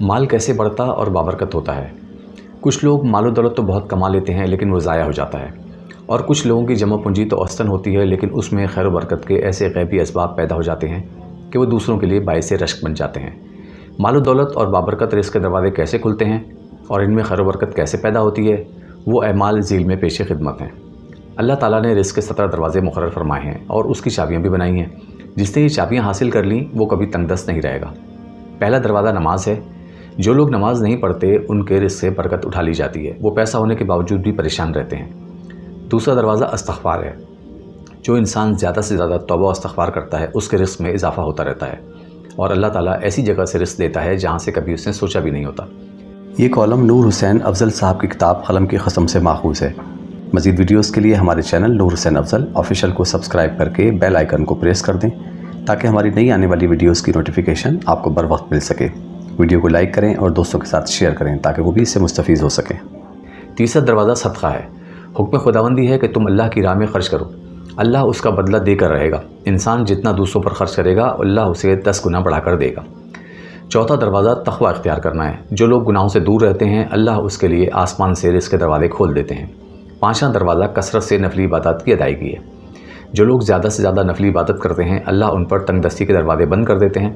مال کیسے بڑھتا اور بابرکت ہوتا ہے؟ کچھ لوگ مال و دولت تو بہت کما لیتے ہیں لیکن وہ ضائع ہو جاتا ہے، اور کچھ لوگوں کی جمع پونجی تو اوسطاً ہوتی ہے لیکن اس میں خیر و برکت کے ایسے غیبی اسباب پیدا ہو جاتے ہیں کہ وہ دوسروں کے لیے باعث رشک بن جاتے ہیں۔ مال و دولت اور بابرکت رزق کے دروازے کیسے کھلتے ہیں اور ان میں خیر و برکت کیسے پیدا ہوتی ہے، وہ اعمال ذیل میں پیش خدمت ہیں۔ اللہ تعالیٰ نے رزق کے 17 دروازے مقرر فرمائے ہیں اور اس کی چابیاں بھی بنائی ہیں۔ جس نے یہ چابیاں حاصل کر لیں وہ کبھی تنگ دست نہیں رہے گا۔ پہلا دروازہ نماز ہے۔ جو لوگ نماز نہیں پڑھتے ان کے رزق سے برکت اٹھا لی جاتی ہے، وہ پیسہ ہونے کے باوجود بھی پریشان رہتے ہیں۔ دوسرا دروازہ استغفار ہے۔ جو انسان زیادہ سے زیادہ توبہ و استغفار کرتا ہے اس کے رزق میں اضافہ ہوتا رہتا ہے، اور اللہ تعالیٰ ایسی جگہ سے رزق دیتا ہے جہاں سے کبھی اس نے سوچا بھی نہیں ہوتا۔ یہ کالم نور حسین افضل صاحب کی کتاب قلم کی قسم سے ماخوذ ہے۔ مزید ویڈیوز کے لیے ہمارے چینل نور حسین افضل آفیشیل کو سبسکرائب کر کے بیل آئیکن کو پریس کر دیں تاکہ ہماری نئی آنے والی ویڈیوز کی نوٹیفیکیشن آپ کو بر وقت مل سکے۔ ویڈیو کو لائک کریں اور دوستوں کے ساتھ شیئر کریں تاکہ وہ بھی اس سے مستفید ہو سکیں۔ تیسرا دروازہ صدقہ ہے۔ حکم خداوندی ہے کہ تم اللہ کی راہ میں خرچ کرو، اللہ اس کا بدلہ دے کر رہے گا۔ انسان جتنا دوسروں پر خرچ کرے گا اللہ اسے 10 گنا بڑھا کر دے گا۔ چوتھا دروازہ تقوی اختیار کرنا ہے۔ جو لوگ گناہوں سے دور رہتے ہیں اللہ اس کے لیے آسمان سے رزق کے دروازے کھول دیتے ہیں۔ پانچواں دروازہ کثرت سے نفلی عبادات کی ادائیگی ہے۔ جو لوگ زیادہ سے زیادہ نفلی عبادت کرتے ہیں اللہ ان پر تنگ دستی کے دروازے بند کر دیتے ہیں۔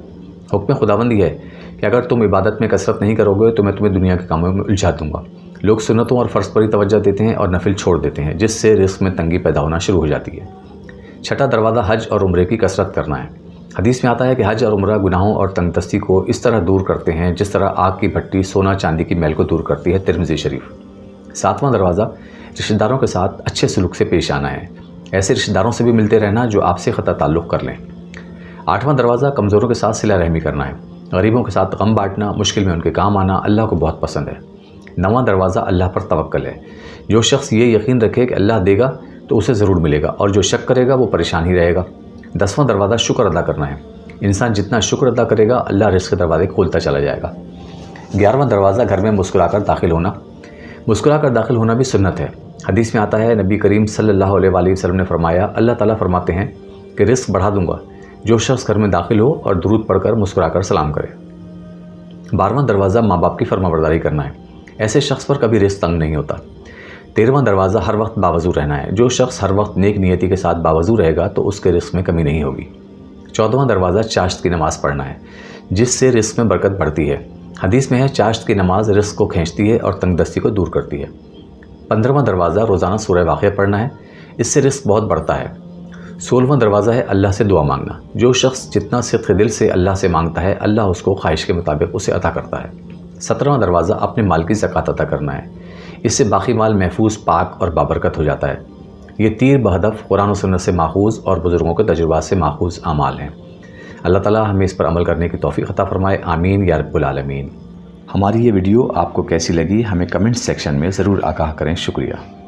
حکم خداوندی ہے کہ اگر تم عبادت میں کثرت نہیں کرو گے تو میں تمہیں دنیا کے کاموں میں الجھا دوں گا۔ لوگ سنتوں اور فرض پر ہی توجہ دیتے ہیں اور نفل چھوڑ دیتے ہیں، جس سے رزق میں تنگی پیدا ہونا شروع ہو جاتی ہے۔ چھٹا دروازہ حج اور عمرے کی کثرت کرنا ہے۔ حدیث میں آتا ہے کہ حج اور عمرہ گناہوں اور تنگ دستی کو اس طرح دور کرتے ہیں جس طرح آگ کی بھٹی سونا چاندی کی میل کو دور کرتی ہے۔ ترمذی شریف۔ ساتواں دروازہ رشتہ داروں کے ساتھ اچھے سلوک سے پیش آنا ہے۔ ایسے رشتہ داروں سے بھی ملتے رہنا جو آپ سے قطع تعلق کر لیں۔ آٹھواں دروازہ کمزوروں کے ساتھ صلہ رحمی کرنا ہے۔ غریبوں کے ساتھ غم بانٹنا، مشکل میں ان کے کام آنا اللہ کو بہت پسند ہے۔ نواں دروازہ اللہ پر توکل ہے۔ جو شخص یہ یقین رکھے کہ اللہ دے گا تو اسے ضرور ملے گا، اور جو شک کرے گا وہ پریشان ہی رہے گا۔ 10واں دروازہ شکر ادا کرنا ہے۔ انسان جتنا شکر ادا کرے گا اللہ رزق کے دروازے کھولتا چلا جائے گا۔ 11واں دروازہ گھر میں مسکرا کر داخل ہونا۔ مسکرا کر داخل ہونا بھی سنت ہے۔ حدیث میں آتا ہے نبی کریم صلی اللہ علیہ وآلہ وسلم نے فرمایا اللہ تعالیٰ فرماتے ہیں کہ رزق بڑھا دوں گا جو شخص گھر میں داخل ہو اور درود پڑھ کر مسکرا کر سلام کرے۔ 12واں دروازہ ماں باپ کی فرما برداری کرنا ہے۔ ایسے شخص پر کبھی رزق تنگ نہیں ہوتا۔ 13واں دروازہ ہر وقت باوضو رہنا ہے۔ جو شخص ہر وقت نیک نیتی کے ساتھ باوضو رہے گا تو اس کے رزق میں کمی نہیں ہوگی۔ 14واں دروازہ چاشت کی نماز پڑھنا ہے، جس سے رزق میں برکت بڑھتی ہے۔ حدیث میں ہے چاشت کی نماز رزق کو کھینچتی ہے اور تنگ دستی کو دور کرتی ہے۔ 15واں دروازہ روزانہ سورہ واقعہ پڑھنا ہے، اس سے رزق بہت بڑھتا ہے۔ 16واں دروازہ ہے اللہ سے دعا مانگنا۔ جو شخص جتنا صدق دل سے اللہ سے مانگتا ہے اللہ اس کو خواہش کے مطابق اسے عطا کرتا ہے۔ 17واں دروازہ اپنے مال کی زکوٰۃ عطا کرنا ہے، اس سے باقی مال محفوظ، پاک اور بابرکت ہو جاتا ہے۔ یہ تیر بہدف قرآن و سنت سے ماخوذ اور بزرگوں کے تجربات سے ماخوذ اعمال ہیں۔ اللہ تعالیٰ ہمیں اس پر عمل کرنے کی توفیق عطا فرمائے، آمین یا رب العالمین۔ ہماری یہ ویڈیو آپ کو کیسی لگی ہمیں کمنٹ سیکشن میں ضرور آگاہ کریں۔ شکریہ۔